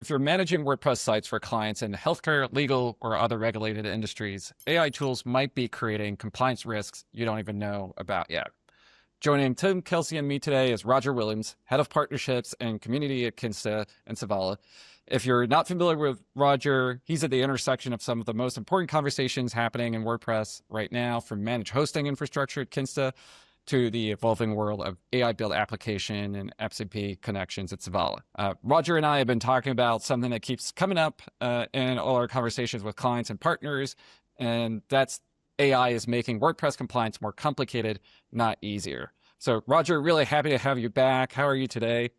If you're managing WordPress sites for clients in healthcare, legal, or other regulated industries, AI tools might be creating compliance risks you don't even know about yet. Joining Tim, Kelsey, and me today is Roger Williams, Head of Partnerships and Community at Kinsta and Sevalla. If you're not familiar with Roger, he's at the intersection of some of the most important conversations happening in WordPress right now, from managed hosting infrastructure at Kinsta to the evolving world of AI-built application and MCP connections at Sevalla. Roger and I have been talking about something that keeps coming up in all our conversations with clients and partners, and that's AI is making WordPress compliance more complicated, not easier. So, Roger, really happy to have you back. How are you today?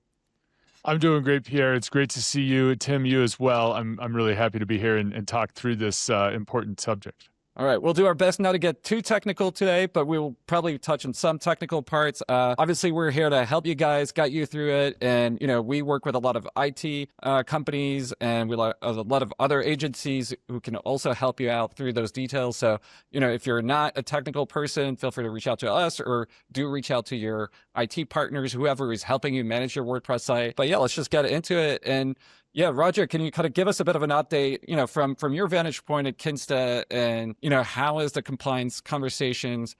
I'm doing great, Pierre. It's great to see you. Tim, you as well. I'm really happy to be here and talk through this important subject. All right, we'll do our best not to get too technical today, but we will probably touch on some technical parts. Obviously, we're here to help you guys, guide you through it. And, we work with a lot of IT companies and a lot of other agencies who can also help you out through those details. So, if you're not a technical person, feel free to reach out to us or do reach out to your IT partners, whoever is helping you manage your WordPress site. But yeah, let's just get into it. And yeah, Roger, can you kind of give us a bit of an update, from your vantage point at Kinsta, and, how has the compliance conversations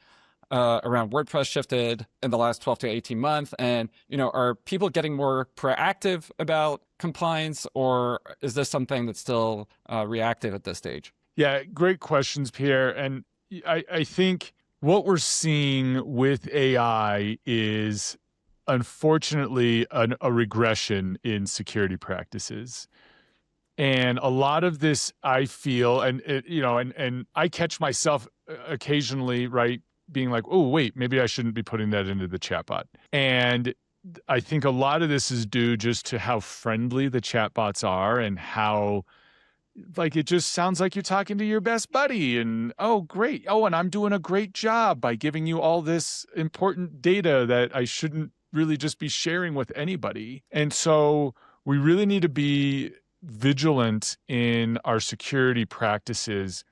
around WordPress shifted in the last 12 to 18 months? And, are people getting more proactive about compliance, or is this something that's still reactive at this stage? Yeah, great questions, Pierre. And I think what we're seeing with AI is, unfortunately, a regression in security practices. And a lot of this, I feel, and I catch myself occasionally, right, being like, oh, wait, maybe I shouldn't be putting that into the chatbot. And I think a lot of this is due just to how friendly the chatbots are and how, like, it just sounds like you're talking to your best buddy, and oh, great. Oh, and I'm doing a great job by giving you all this important data that I shouldn't really just be sharing with anybody. And so we really need to be vigilant in our security practices,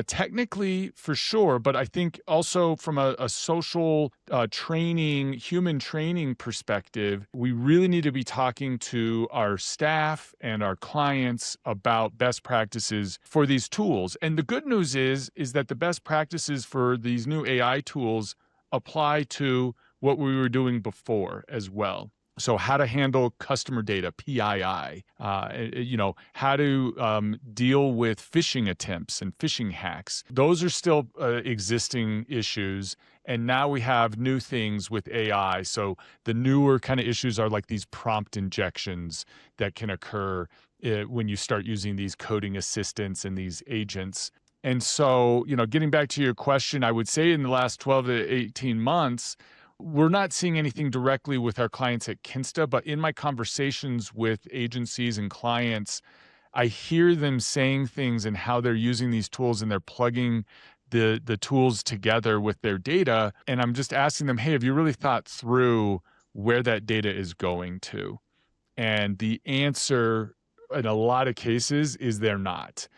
technically for sure, but I think also from a social training, human training perspective, we really need to be talking to our staff and our clients about best practices for these tools. And the good news is that the best practices for these new AI tools apply to what we were doing before as well. So how to handle customer data, PII, how to deal with phishing attempts and phishing hacks. Those are still existing issues. And now we have new things with AI. So the newer kind of issues are like these prompt injections that can occur when you start using these coding assistants and these agents. And so, getting back to your question, I would say in the last 12 to 18 months, we're not seeing anything directly with our clients at Kinsta, but in my conversations with agencies and clients, I hear them saying things and how they're using these tools, and they're plugging the tools together with their data. And I'm just asking them, hey, have you really thought through where that data is going to? And the answer in a lot of cases is they're not.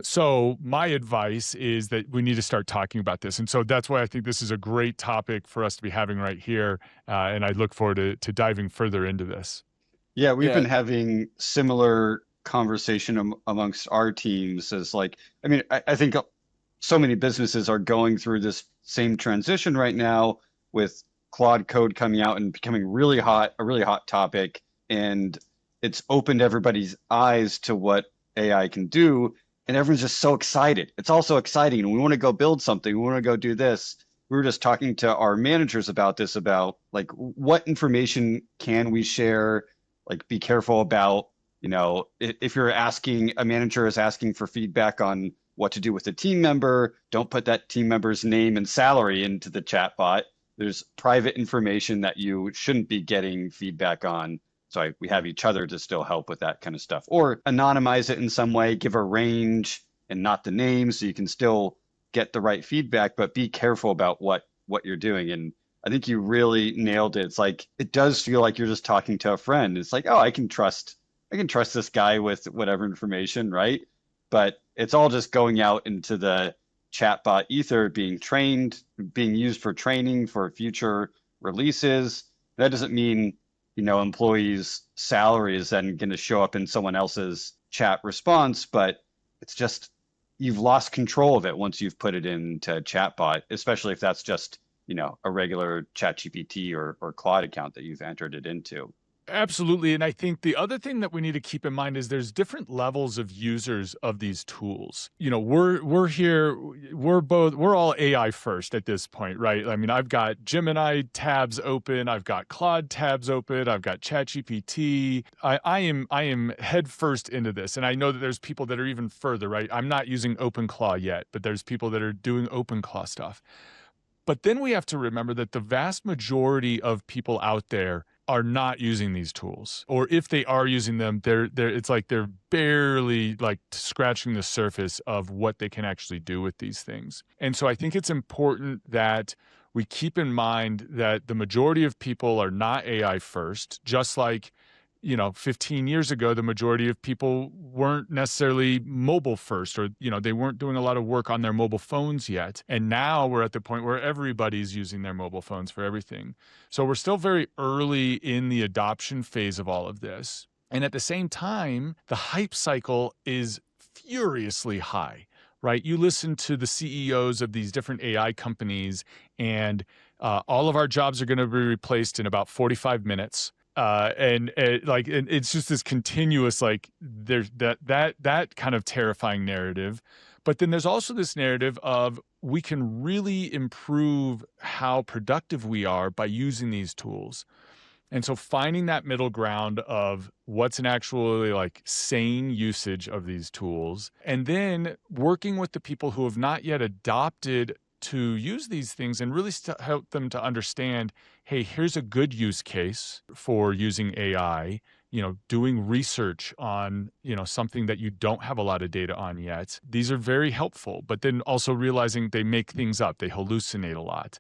So my advice is that we need to start talking about this. And so that's why I think this is a great topic for us to be having right here. And I look forward to diving further into this. Yeah, we've been having similar conversation amongst our teams I think so many businesses are going through this same transition right now with Claude Code coming out and becoming a really hot topic. And it's opened everybody's eyes to what AI can do. And everyone's just so excited. It's all so exciting. And we want to go build something. We want to go do this. We were just talking to our managers about this, about like what information can we share? Like, be careful about, if you're a manager is asking for feedback on what to do with a team member, don't put that team member's name and salary into the chatbot. There's private information that you shouldn't be getting feedback on. So we have each other to still help with that kind of stuff, or anonymize it in some way, give a range and not the name, so you can still get the right feedback, but be careful about what you're doing. And I think you really nailed it. It's like, it does feel like you're just talking to a friend. It's like, oh, I can trust this guy with whatever information, right? But it's all just going out into the chatbot ether, being trained, being used for training for future releases. That doesn't mean employee's salary is then going to show up in someone else's chat response, but it's just you've lost control of it once you've put it into a chatbot, especially if that's just, a regular ChatGPT or Claude account that you've entered it into. Absolutely. And I think the other thing that we need to keep in mind is there's different levels of users of these tools. We're all AI first at this point, right? I mean, I've got Gemini tabs open, I've got Claude tabs open, I've got ChatGPT. I am head first into this. And I know that there's people that are even further, right? I'm not using OpenClaw yet, but there's people that are doing OpenClaw stuff. But then we have to remember that the vast majority of people out there are not using these tools, or if they are using them, it's like they're barely like scratching the surface of what they can actually do with these things. And so I think it's important that we keep in mind that the majority of people are not AI first, just like 15 years ago, the majority of people weren't necessarily mobile first, or, they weren't doing a lot of work on their mobile phones yet. And now we're at the point where everybody's using their mobile phones for everything. So we're still very early in the adoption phase of all of this. And at the same time, the hype cycle is furiously high, right? You listen to the CEOs of these different AI companies, and all of our jobs are going to be replaced in about 45 minutes. And it's just this continuous, like, there's that kind of terrifying narrative. But then there's also this narrative of we can really improve how productive we are by using these tools. And so finding that middle ground of what's an actually like sane usage of these tools, and then working with the people who have not yet adopted to use these things and really help them to understand, hey, here's a good use case for using AI, doing research on, something that you don't have a lot of data on yet. These are very helpful, but then also realizing they make things up, they hallucinate a lot.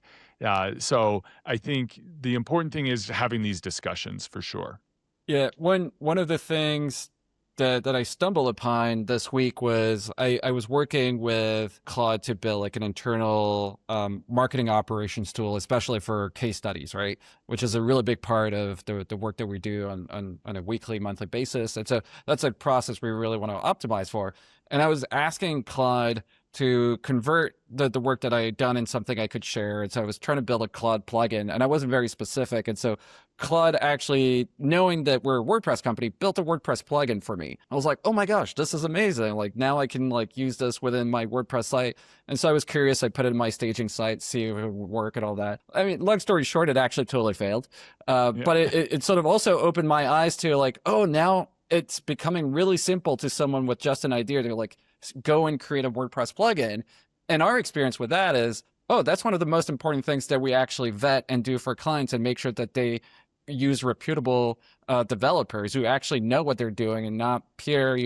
So I think the important thing is having these discussions for sure. Yeah, one of the things that I stumbled upon this week was I was working with Claude to build like an internal marketing operations tool, especially for case studies, right? Which is a really big part of the work that we do on a weekly, monthly basis. And so that's a process we really want to optimize for. And I was asking Claude to convert the work that I had done in something I could share. And so I was trying to build a Claude plugin, and I wasn't very specific. And so Claude actually, knowing that we're a WordPress company, built a WordPress plugin for me. I was like, oh my gosh, this is amazing. Like now I can like use this within my WordPress site. And so I was curious. I put it in my staging site, see if it would work and all that. I mean, long story short, it actually totally failed. But it sort of also opened my eyes to like, oh, now it's becoming really simple to someone with just an idea to like go and create a WordPress plugin. And our experience with that is, oh, that's one of the most important things that we actually vet and do for clients and make sure that they use reputable developers who actually know what they're doing and not Pierre,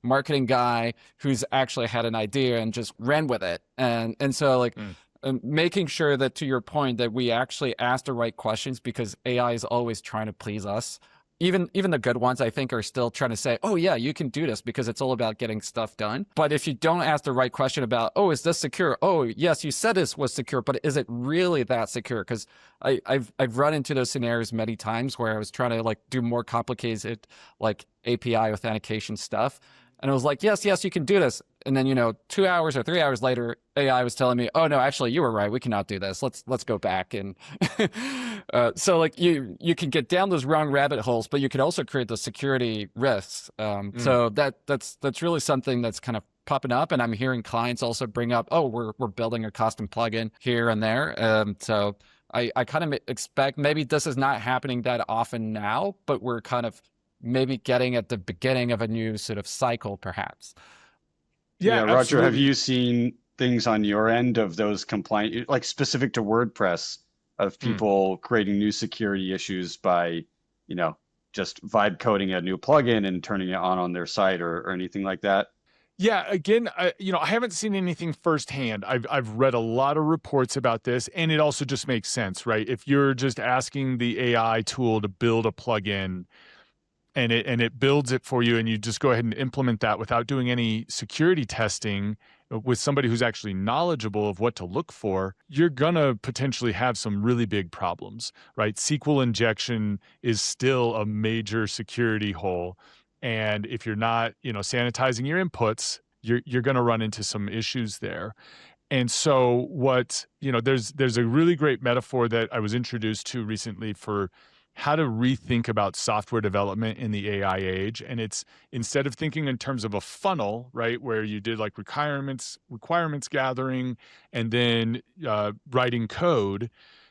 marketing guy who's actually had an idea and just ran with it. And so like making sure that, to your point, that we actually ask the right questions, because AI is always trying to please us. Even the good ones, I think, are still trying to say, oh, yeah, you can do this, because it's all about getting stuff done. But if you don't ask the right question about, oh, is this secure? Oh, yes, you said this was secure, but is it really that secure? Because I've run into those scenarios many times where I was trying to like do more complicated like API authentication stuff. And I was like, yes, you can do this. And then, 2 hours or 3 hours later, AI was telling me, oh, no, actually, you were right. We cannot do this. Let's go back. And so like you can get down those wrong rabbit holes, but you could also create those security risks. So that's really something that's kind of popping up. And I'm hearing clients also bring up, oh, we're building a custom plugin here and there. So I kind of expect maybe this is not happening that often now, but we're kind of maybe getting at the beginning of a new sort of cycle, perhaps. Yeah, Roger, absolutely. have you seen things on your end of those compliant, like specific to WordPress, of people creating new security issues by, just vibe coding a new plugin and turning it on their site or anything like that? Yeah, again, I haven't seen anything firsthand. I've read a lot of reports about this, and it also just makes sense, right? If you're just asking the AI tool to build a plugin, and it builds it for you, and you just go ahead and implement that without doing any security testing with somebody who's actually knowledgeable of what to look for, you're gonna potentially have some really big problems, right? SQL injection is still a major security hole. And if you're not, sanitizing your inputs, you're gonna run into some issues there. And so there's a really great metaphor that I was introduced to recently for how to rethink about software development in the AI age. And it's, instead of thinking in terms of a funnel, right, where you did like requirements gathering and then writing code,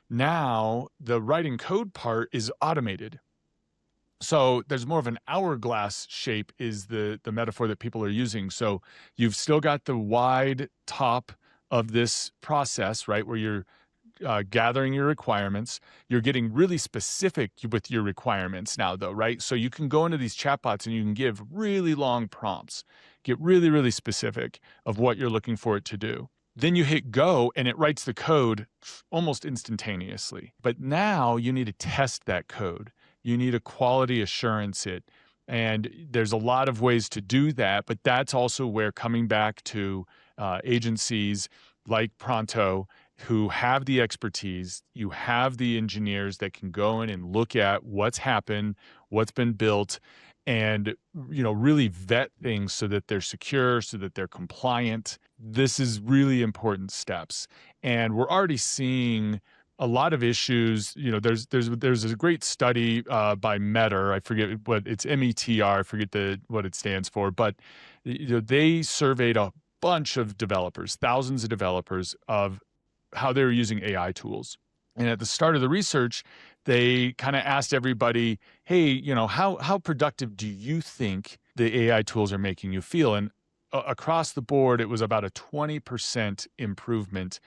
now the writing code part is automated. So there's more of an hourglass shape is the metaphor that people are using. So you've still got the wide top of this process, right, where you're gathering your requirements. You're getting really specific with your requirements now, though, right? So you can go into these chatbots and you can give really long prompts, get really, really specific of what you're looking for it to do. Then you hit go and it writes the code almost instantaneously. But now you need to test that code. You need to quality assurance it. And there's a lot of ways to do that, but that's also where coming back to agencies like Pronto, who have the expertise, you have the engineers that can go in and look at what's happened, what's been built, and really vet things so that they're secure, so that they're compliant. This is really important steps. And we're already seeing a lot of issues. There's a great study by Metter. I forget what it's, METR. I forget what it stands for, but they surveyed a bunch of developers, thousands of developers, of how they were using AI tools. And at the start of the research, they kind of asked everybody, hey, how productive do you think the AI tools are making you feel? And across the board, it was about a 20% improvement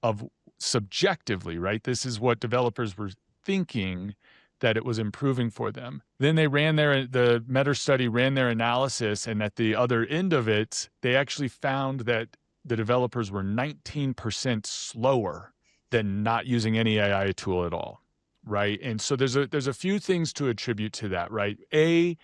of subjectively, right? This is what developers were thinking that it was improving for them. Then they the Metter study ran their analysis, and at the other end of it, they actually found that the developers were 19% slower than not using any AI tool at all, right? And so there's a few things to attribute to that, right? A,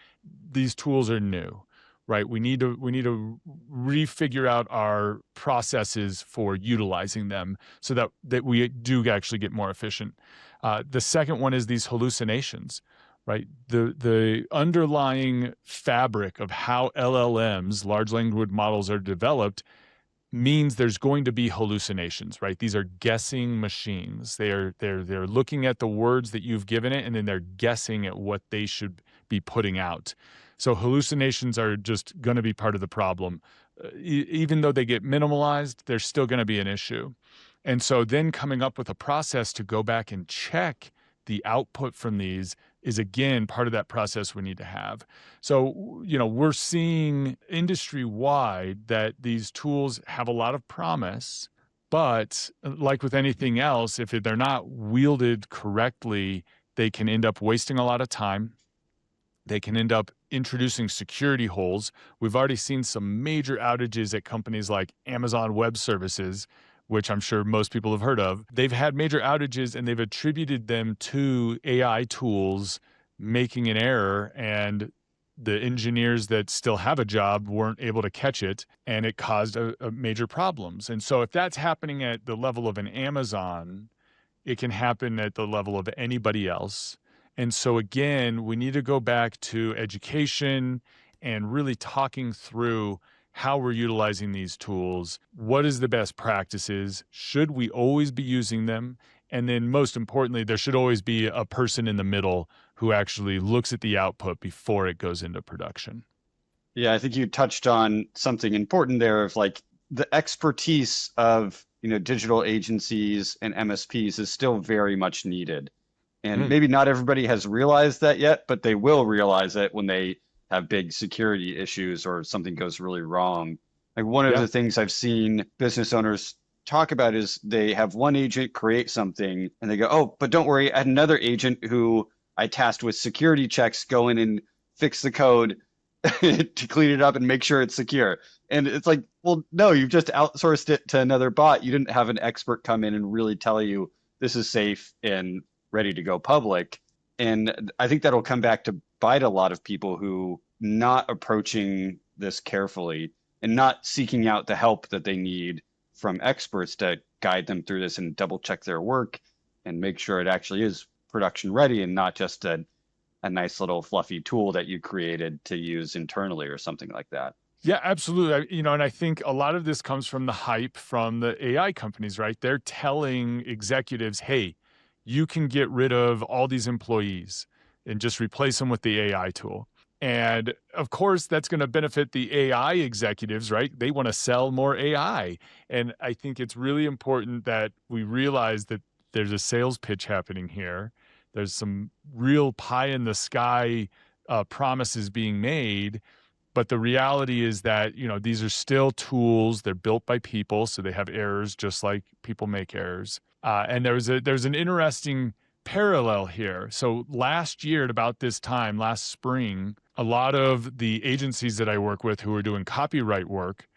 these tools are new, right? We need to refigure out our processes for utilizing them so that we do actually get more efficient. The second one is these hallucinations, right? The underlying fabric of how LLMs, large language models, are developed means there's going to be hallucinations, right? These are guessing machines. They're looking at the words that you've given it, and then they're guessing at what they should be putting out. So hallucinations are just going to be part of the problem. Even though they get minimalized, they're still going to be an issue. And so then coming up with a process to go back and check the output from these is, again, part of that process we need to have. So, we're seeing industry-wide that these tools have a lot of promise, but like with anything else, if they're not wielded correctly, they can end up wasting a lot of time. They can end up introducing security holes. We've already seen some major outages at companies like Amazon Web Services, which I'm sure most people have heard of. They've had major outages and they've attributed them to AI tools making an error, and the engineers that still have a job weren't able to catch it, and it caused a major problems. And so if that's happening at the level of an Amazon, it can happen at the level of anybody else. And so again, we need to go back to education and really talking through how we're utilizing these tools. What is the best practices? Should we always be using them? And then most importantly, there should always be a person in the middle who actually looks at the output before it goes into production. Yeah, I think you touched on something important there of like the expertise of, digital agencies and MSPs is still very much needed. And maybe not everybody has realized that yet, but they will realize it when they have big security issues or something goes really wrong. Like one of the things I've seen business owners talk about is they have one agent create something and they go, oh, but don't worry, I had another agent who I tasked with security checks go in and fix the code to clean it up and make sure it's secure. And it's like, well, no, you've just outsourced it to another bot. You didn't have an expert come in and really tell you this is safe and ready to go public. And I think that'll come back to bite a lot of people who not approaching this carefully and not seeking out the help that they need from experts to guide them through this and double check their work and make sure it actually is production ready and not just a nice little fluffy tool that you created to use internally or something like that. Yeah, absolutely. And I think a lot of this comes from the hype from the AI companies, right? They're telling executives, hey, you can get rid of all these employees and just replace them with the AI tool. And of course, that's going to benefit the AI executives, right? They want to sell more AI. And I think it's really important that we realize that there's a sales pitch happening here. There's some real pie in the sky promises being made. But the reality is that, these are still tools. They're built by people, so they have errors just like people make errors. And there's an interesting parallel here. So last year at about this time, last spring, a lot of the agencies that I work with who are doing copyright work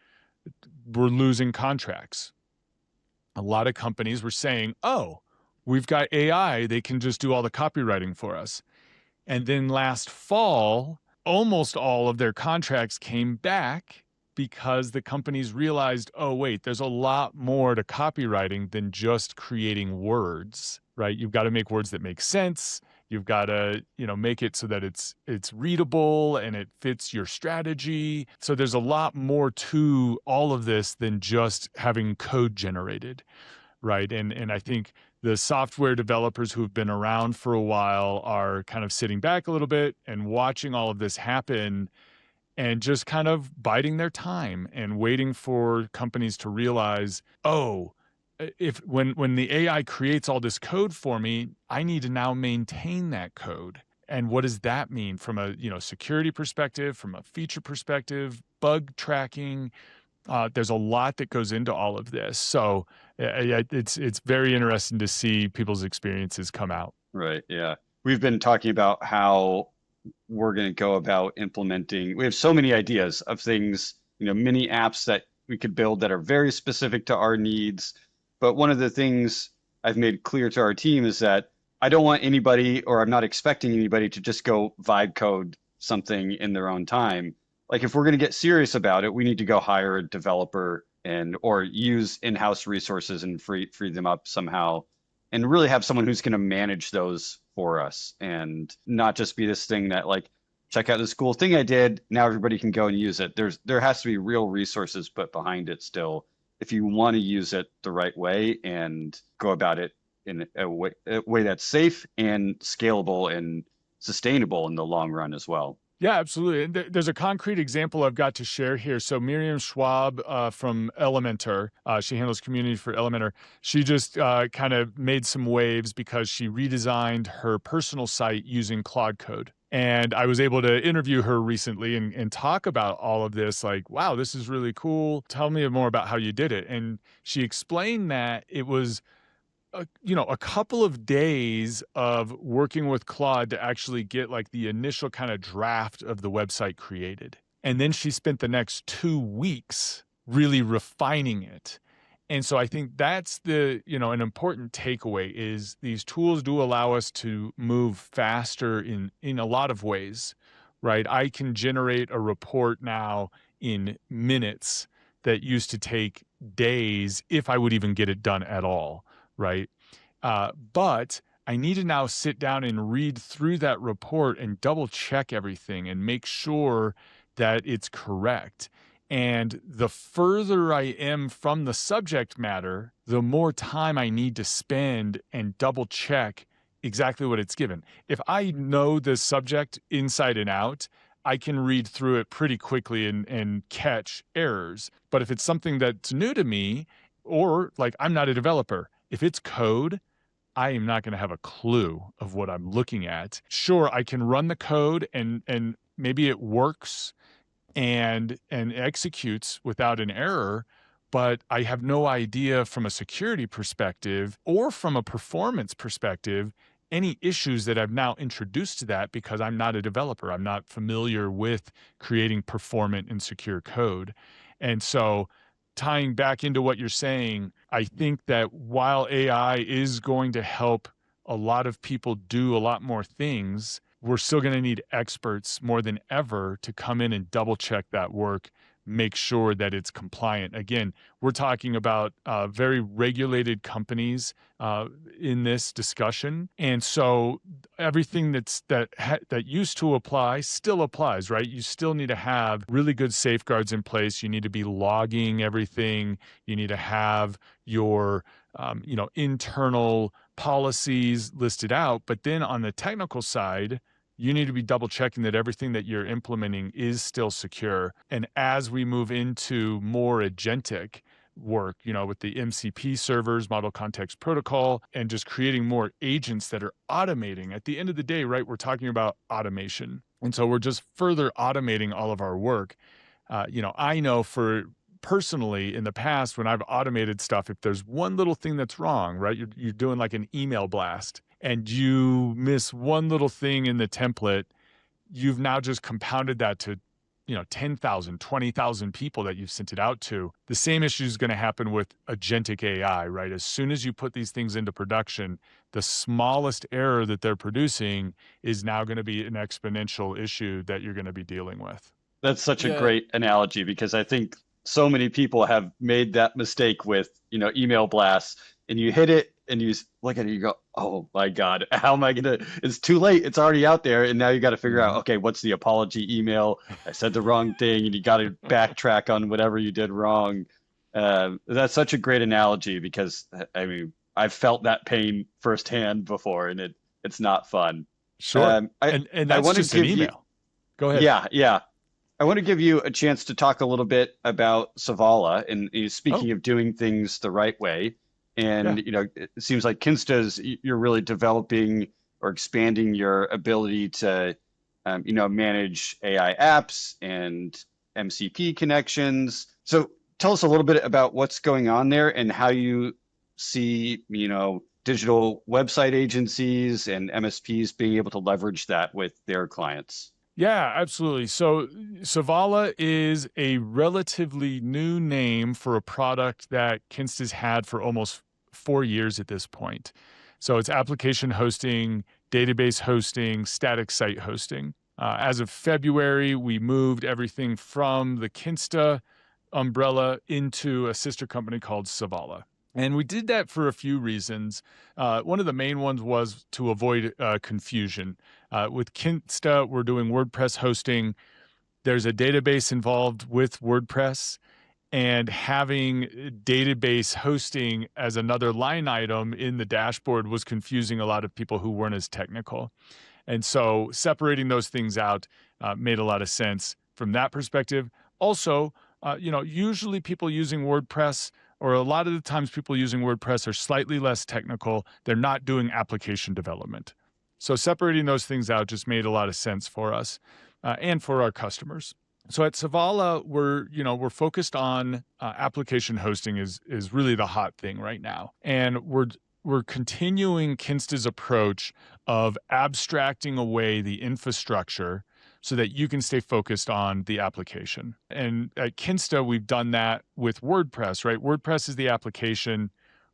were losing contracts. A lot of companies were saying, oh, we've got AI. They can just do all the copywriting for us. And then last fall, almost all of their contracts came back because the companies realized, oh, wait, there's a lot more to copywriting than just creating words, right? You've got to make words that make sense. You've got to, make it so that it's readable and it fits your strategy. So there's a lot more to all of this than just having code generated, right? And I think the software developers who've been around for a while are kind of sitting back a little bit and watching all of this happen and just kind of biding their time and waiting for companies to realize, oh, when the AI creates all this code for me, I need to now maintain that code. And what does that mean from a security perspective, from a feature perspective, bug tracking? There's a lot that goes into all of this. So it's very interesting to see people's experiences come out. Right. Yeah. We've been talking about how we're going to go about implementing. We have so many ideas of things, mini apps that we could build that are very specific to our needs. But one of the things I've made clear to our team is that I don't want anybody, or I'm not expecting anybody to just go vibe code something in their own time. Like if we're going to get serious about it, we need to go hire a developer or use in-house resources and free them up somehow, and really have someone who's going to manage those for us, and not just be this thing that like, check out this cool thing I did, now everybody can go and use it. There has to be real resources put behind it still, if you want to use it the right way and go about it in a way that's safe and scalable and sustainable in the long run as well. Yeah, absolutely. And there's a concrete example I've got to share here. So Miriam Schwab from Elementor, she handles community for Elementor. She just kind of made some waves because she redesigned her personal site using Claude Code. And I was able to interview her recently and talk about all of this, like, wow, this is really cool. Tell me more about how you did it. And she explained that it was a couple of days of working with Claude to actually get like the initial kind of draft of the website created. And then she spent the next 2 weeks really refining it. And so I think that's an important takeaway is these tools do allow us to move faster in a lot of ways, right? I can generate a report now in minutes that used to take days if I would even get it done at all. Right. But I need to now sit down and read through that report and double check everything and make sure that it's correct. And the further I am from the subject matter, the more time I need to spend and double check exactly what it's given. If I know the subject inside and out, I can read through it pretty quickly and catch errors. But if it's something that's new to me, or like I'm not a developer, if it's code, I am not going to have a clue of what I'm looking at. Sure, I can run the code and maybe it works and executes without an error, but I have no idea from a security perspective or from a performance perspective any issues that I've now introduced to that because I'm not a developer. I'm not familiar with creating performant and secure code. And so tying back into what you're saying, I think that while AI is going to help a lot of people do a lot more things, we're still going to need experts more than ever to come in and double check that work, make sure that it's compliant. Again, we're talking about very regulated companies in this discussion. And so everything that used to apply still applies, right? You still need to have really good safeguards in place. You need to be logging everything. You need to have your internal policies listed out. But then on the technical side, you need to be double checking that everything that you're implementing is still secure. And as we move into more agentic work, with the MCP servers, model context protocol, and just creating more agents that are automating. At the end of the day, right, we're talking about automation. And so we're just further automating all of our work. I know personally in the past when I've automated stuff, if there's one little thing that's wrong, right, you're doing like an email blast and you miss one little thing in the template, you've now just compounded that to 10,000, 20,000 people that you've sent it out to. The same issue is going to happen with agentic AI, right? As soon as you put these things into production, the smallest error that they're producing is now going to be an exponential issue that you're going to be dealing with. That's such a great analogy, because I think so many people have made that mistake with, email blasts, and you hit it and you look at it, you go, oh my God, how am I going to, it's too late. It's already out there. And now you got to figure out, okay, what's the apology email? I said the wrong thing, and you got to backtrack on whatever you did wrong. That's such a great analogy, because I've felt that pain firsthand before, and it's not fun. Sure. And that's just an email. Go ahead. Yeah. I want to give you a chance to talk a little bit about Sevalla, and speaking of doing things the right way. And, it seems like Kinsta's, you're really developing or expanding your ability to, manage AI apps and MCP connections. So tell us a little bit about what's going on there and how you see, digital website agencies and MSPs being able to leverage that with their clients. Yeah, absolutely. So Sevalla is a relatively new name for a product that Kinsta's had for almost 4 years at this point. So it's application hosting, database hosting, static site hosting. As of February, we moved everything from the Kinsta umbrella into a sister company called Sevalla. And we did that for a few reasons. One of the main ones was to avoid confusion. With Kinsta, we're doing WordPress hosting. There's a database involved with WordPress, and having database hosting as another line item in the dashboard was confusing a lot of people who weren't as technical. And so separating those things out made a lot of sense from that perspective. Also, usually people using WordPress, or a lot of the times people using WordPress, are slightly less technical. They're not doing application development. So separating those things out just made a lot of sense for us and for our customers. So at Sevalla, we're focused on application hosting is really the hot thing right now. And we're continuing Kinsta's approach of abstracting away the infrastructure so that you can stay focused on the application. And at Kinsta, we've done that with WordPress, right? WordPress is the application.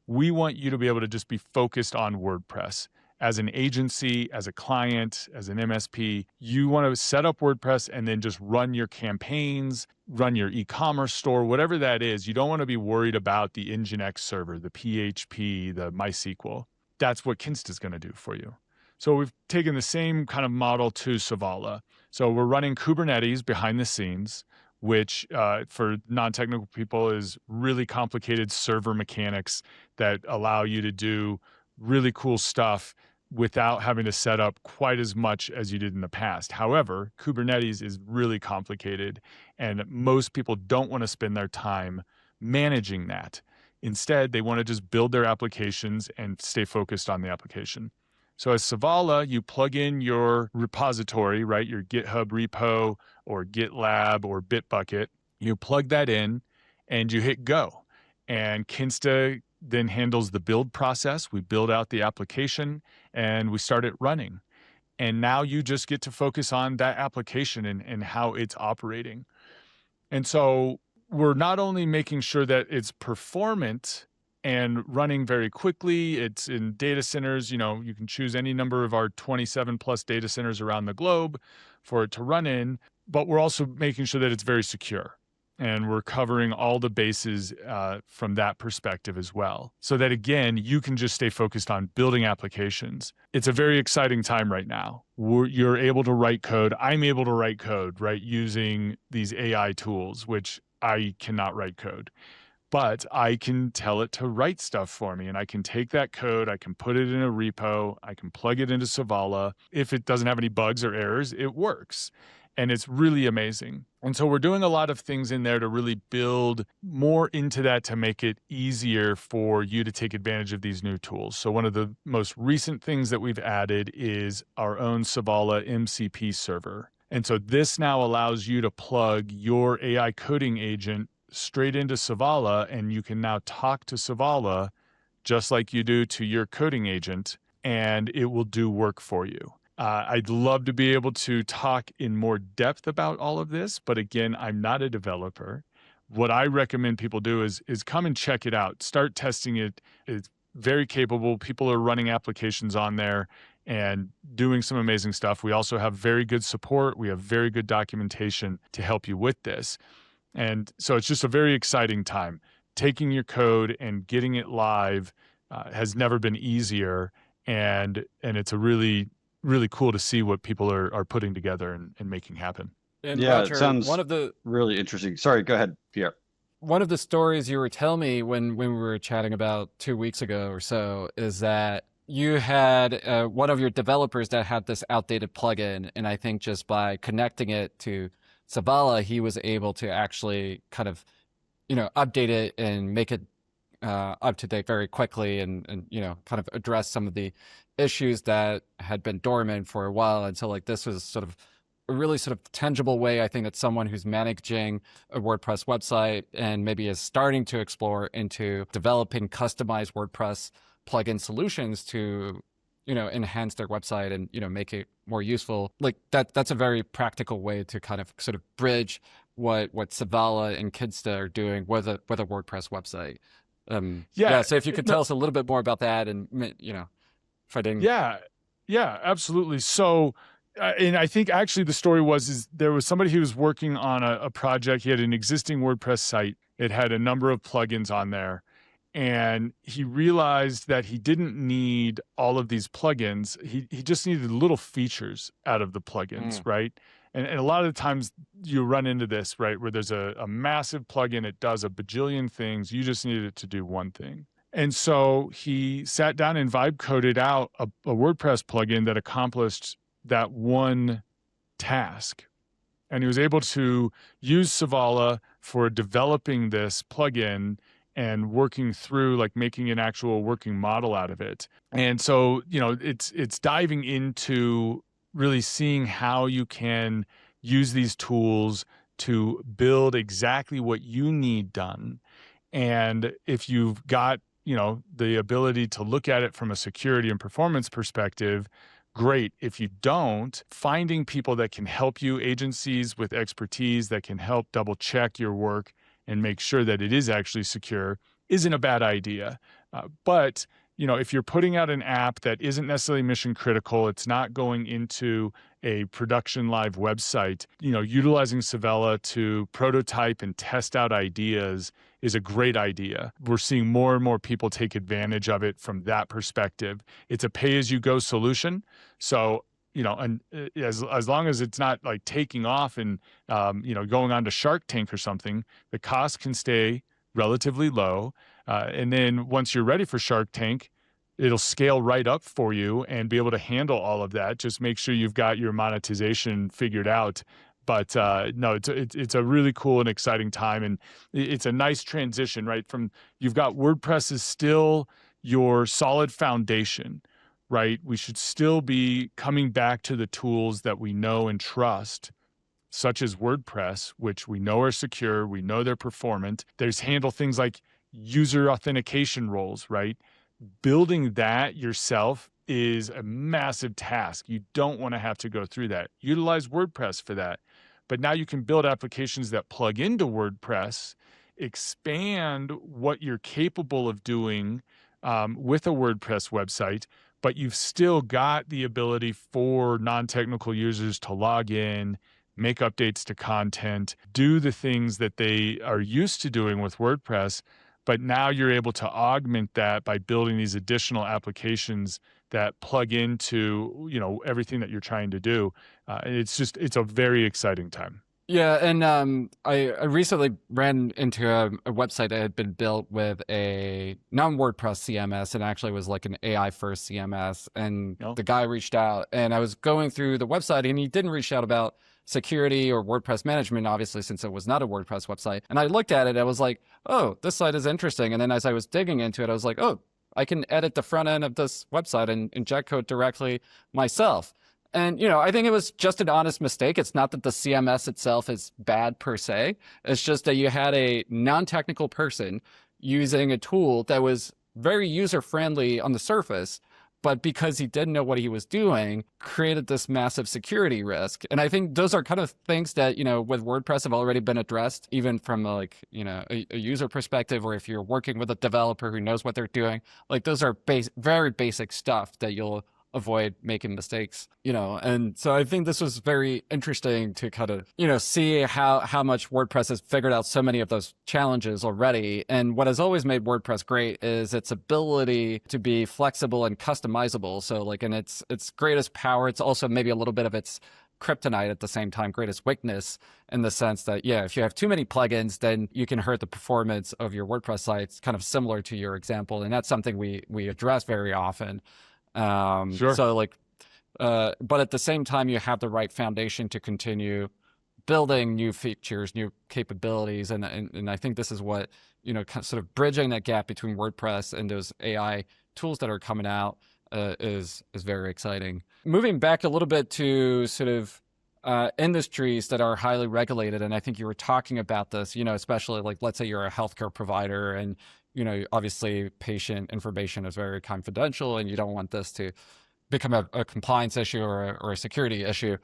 We want you to be able to just be focused on WordPress. As an agency, as a client, as an MSP, you want to set up WordPress and then just run your campaigns, run your e-commerce store, whatever that is. You don't want to be worried about the Nginx server, the PHP, the MySQL. That's what Kinsta is going to do for you. So we've taken the same kind of model to Sevalla. So we're running Kubernetes behind the scenes, which for non-technical people is really complicated server mechanics that allow you to do really cool stuff without having to set up quite as much as you did in the past. However, Kubernetes is really complicated, and most people don't want to spend their time managing that. Instead, they want to just build their applications and stay focused on the application. So as Sevalla, you plug in your repository, right? Your GitHub repo or GitLab or Bitbucket. You plug that in and you hit go. And Kinsta then handles the build process. We build out the application and we start it running. And now you just get to focus on that application and how it's operating. And so we're not only making sure that it's performant and running very quickly. It's in data centers. You can choose any number of our 27 plus data centers around the globe for it to run in, but we're also making sure that it's very secure. And we're covering all the bases from that perspective as well. So that, again, you can just stay focused on building applications. It's a very exciting time right now. You're able to write code. I'm able to write code, right, using these AI tools, which I cannot write code. But I can tell it to write stuff for me, and I can take that code, I can put it in a repo, I can plug it into Sevalla. If it doesn't have any bugs or errors, it works. And it's really amazing. And so we're doing a lot of things in there to really build more into that to make it easier for you to take advantage of these new tools. So one of the most recent things that we've added is our own Sevalla MCP server. And so this now allows you to plug your AI coding agent straight into Sevalla, and you can now talk to Sevalla just like you do to your coding agent, and it will do work for you. I'd love to be able to talk in more depth about all of this, but again, I'm not a developer. What I recommend people do is come and check it out. Start testing it. It's very capable. People are running applications on there and doing some amazing stuff. We also have very good support. We have very good documentation to help you with this. And so it's just a very exciting time. Taking your code and getting it live has never been easier. And it's a really cool to see what people are putting together and making happen. And Yeah, Roger, it sounds one of the really interesting. Sorry, go ahead, Pierre. one of the stories you were telling me when we were chatting about 2 weeks ago or so is that you had one of your developers that had this outdated plugin, and I think just by connecting it to Sevalla, he was able to actually kind of, update it and make it up to date very quickly, and kind of address some of the issues that had been dormant for a while. And so like this was sort of a really sort of tangible way, I think, that someone who's managing a WordPress website and maybe is starting to explore into developing customized WordPress plugin solutions to enhance their website and make it more useful. Like that's a very practical way to kind of sort of bridge what Sevalla and Kinsta are doing with a WordPress website. So if you could tell us a little bit more about that, and if I didn't. Yeah, absolutely. So, and I think actually the story is there was somebody who was working on a project. He had an existing WordPress site. It had a number of plugins on there. And he realized that he didn't need all of these plugins. He just needed little features out of the plugins, right? And a lot of the times you run into this, right, where there's a massive plugin, it does a bajillion things. You just need it to do one thing. And so he sat down and vibe coded out a WordPress plugin that accomplished that one task. And he was able to use Sevalla for developing this plugin and working through, like, making an actual working model out of it. And so, it's diving into really seeing how you can use these tools to build exactly what you need done. And if you've got, the ability to look at it from a security and performance perspective, great. If you don't, finding people that can help you, agencies with expertise that can help double check your work and make sure that it is actually secure, isn't a bad idea. But if you're putting out an app that isn't necessarily mission critical, it's not going into a production live website, utilizing Sevalla to prototype and test out ideas is a great idea. We're seeing more and more people take advantage of it from that perspective. It's a pay-as-you-go solution. So, and as long as it's not like taking off and, going on to Shark Tank or something, the cost can stay relatively low. And then once you're ready for Shark Tank, it'll scale right up for you and be able to handle all of that. Just make sure you've got your monetization figured out. But no, it's a really cool and exciting time. And it's a nice transition, right? From you've got WordPress is still your solid foundation, right? We should still be coming back to the tools that we know and trust, such as WordPress, which we know are secure, we know they're performant. There's handle things like user authentication roles, right? Building that yourself is a massive task. You don't want to have to go through that. Utilize WordPress for that. But now you can build applications that plug into WordPress expand what you're capable of doing with a WordPress website, but you've still got the ability for non-technical users to log in, make updates to content, do the things that they are used to doing with WordPress. But now you're able to augment that by building these additional applications that plug into, everything that you're trying to do. It's a very exciting time. Yeah, and I recently ran into a website that had been built with a non-WordPress CMS, and actually was like an AI-first CMS. And the guy reached out, and I was going through the website, and he didn't reach out about security or WordPress management, obviously, since it was not a WordPress website. And I looked at it, I was like, oh, this site is interesting. And then as I was digging into it, I was like, oh, I can edit the front end of this website and inject code directly myself. And, I think it was just an honest mistake. It's not that the CMS itself is bad per se. It's just that you had a non-technical person using a tool that was very user-friendly on the surface, but because he didn't know what he was doing, created this massive security risk. And I think those are kind of things that, with WordPress have already been addressed, even from a user perspective, or if you're working with a developer who knows what they're doing. Like, those are very basic stuff that you'll avoid making mistakes, and so I think this was very interesting to kind of, see how much WordPress has figured out so many of those challenges already. And what has always made WordPress great is its ability to be flexible and customizable. So like, in its greatest power, it's also maybe a little bit of its kryptonite at the same time, greatest weakness, in the sense that, if you have too many plugins, then you can hurt the performance of your WordPress sites, kind of similar to your example. And that's something we address very often. Sure. So like, but at the same time, you have the right foundation to continue building new features, new capabilities. And I think this is what, sort of bridging that gap between WordPress and those AI tools that are coming out is very exciting. Moving back a little bit to sort of industries that are highly regulated. And I think you were talking about this, especially like, let's say you're a healthcare provider, and obviously patient information is very confidential, and you don't want this to become a compliance issue or a security issue.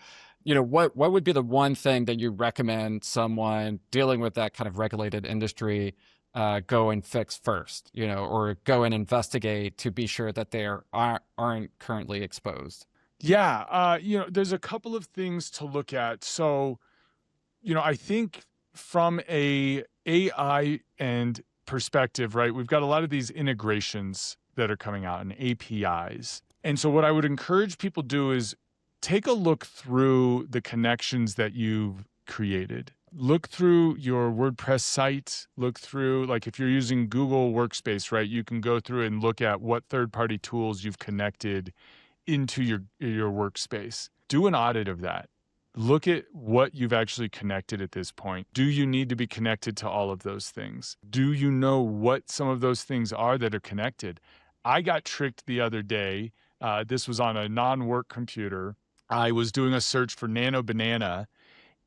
What would be the one thing that you recommend someone dealing with that kind of regulated industry go and fix first, or go and investigate to be sure that they aren't currently exposed? Yeah, there's a couple of things to look at. So, I think from a AI and perspective, right, we've got a lot of these integrations that are coming out and APIs. And so what I would encourage people to do is take a look through the connections that you've created. Look through your WordPress site, look through, like if you're using Google Workspace, right, you can go through and look at what third-party tools you've connected into your workspace. Do an audit of that. Look at what you've actually connected at this point. Do you need to be connected to all of those things? Do you know what some of those things are that are connected? I got tricked the other day. This was on a non-work computer. I was doing a search for Nano Banana,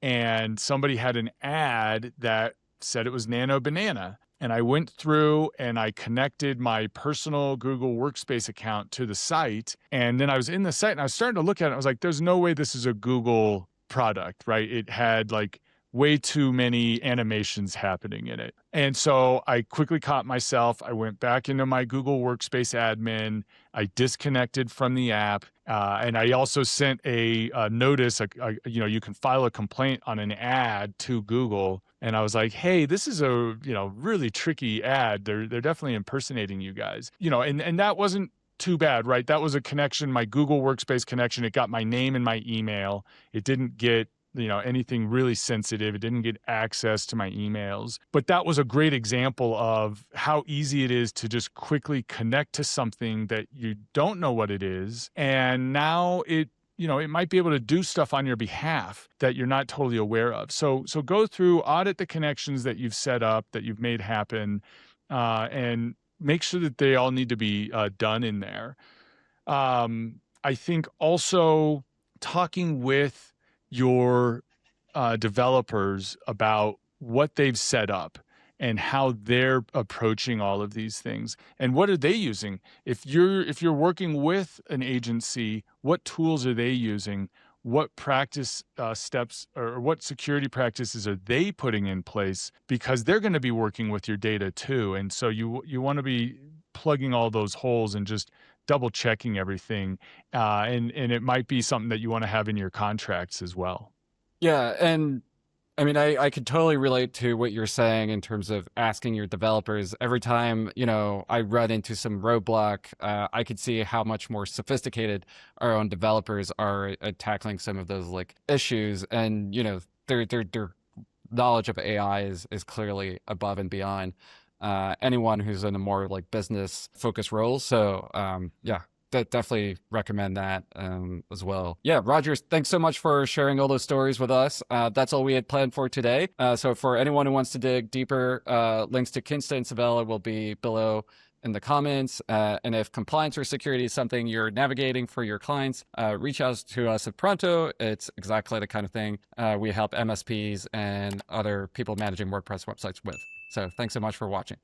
and somebody had an ad that said it was Nano Banana. And I went through and I connected my personal Google Workspace account to the site. And then I was in the site and I was starting to look at it. I was like, there's no way this is a Google product, right? It had like way too many animations happening in it. And so I quickly caught myself. I went back into my Google Workspace admin. I disconnected from the app. And I also sent a notice, you can file a complaint on an ad to Google. And I was like, hey, this is a, really tricky ad. They're definitely impersonating you guys, and that wasn't too bad, right? That was a connection, my Google Workspace connection. It got my name and my email. It didn't get, anything really sensitive. It didn't get access to my emails. But that was a great example of how easy it is to just quickly connect to something that you don't know what it is. And now it might be able to do stuff on your behalf that you're not totally aware of. So go through, audit the connections that you've set up, that you've made happen, and make sure that they all need to be done in there. I think also talking with your developers about what they've set up and how they're approaching all of these things and what are they using. If you're working with an agency, what tools are they using? what practice steps or what security practices are they putting in place, because they're going to be working with your data too. And so you want to be plugging all those holes and just double checking everything. And it might be something that you want to have in your contracts as well. Yeah, and I mean, I could totally relate to what you're saying in terms of asking your developers. Every time, I run into some roadblock, I could see how much more sophisticated our own developers are at tackling some of those like issues. And, their knowledge of AI is clearly above and beyond anyone who's in a more like business focused role. So, yeah. Definitely recommend that as well. Yeah, Rogers, thanks so much for sharing all those stories with us. That's all we had planned for today. So for anyone who wants to dig deeper, links to Kinsta and Sevalla will be below in the comments. And if compliance or security is something you're navigating for your clients, reach out to us at Pronto. It's exactly the kind of thing we help MSPs and other people managing WordPress websites with. So thanks so much for watching.